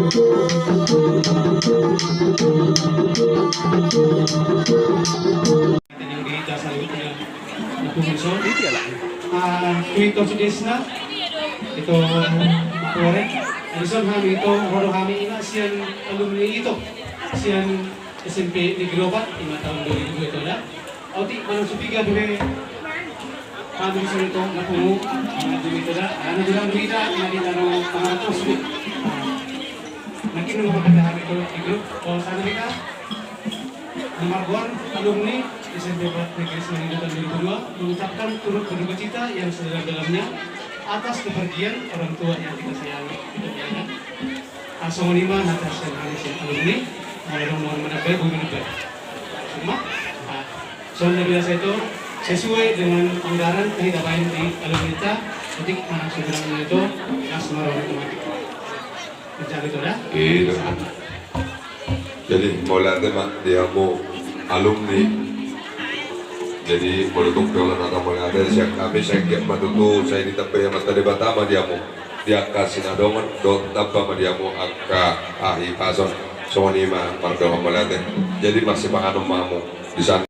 Yang di dasar itu na pumunso. Tuwito sudesna ito pore. Alison kami ito horo kami ina siyan alumni ito. Siyan SMP Negro Bat ina tahun 2002 ito na. Oti manang supiga bebe kami sa ito na pumu dito na. Ano bilang bida na kita ng pangatos. Nakin mo maganda ito Negro. O sana ka nomor 1 alumni SMP Negeri Semarang tahun 2002 mengucapkan turut berduka cita yang sedalam-dalamnya atas kepergian orang tua yang kita sayangi. Asal lima atas yang halis alumni melalui nomor menabel bumi menabel. Cuma soalnya biasa itu sesuai dengan anggaran kehidupan di alumni kita. Jadi anak saudara itu asmara otomatis. Mencari itu dah. Iya. Jadi mulai dia mau alumni. Jadi mendukung dolan atau mulai ada siang kami saya kiat matutu saya di tempat yang mata debat sama dia mau dia kasih nadongan don tanpa sama dia mau angka ahi pason semua ini mah pada mulai jadi masih pangan mamu di sana.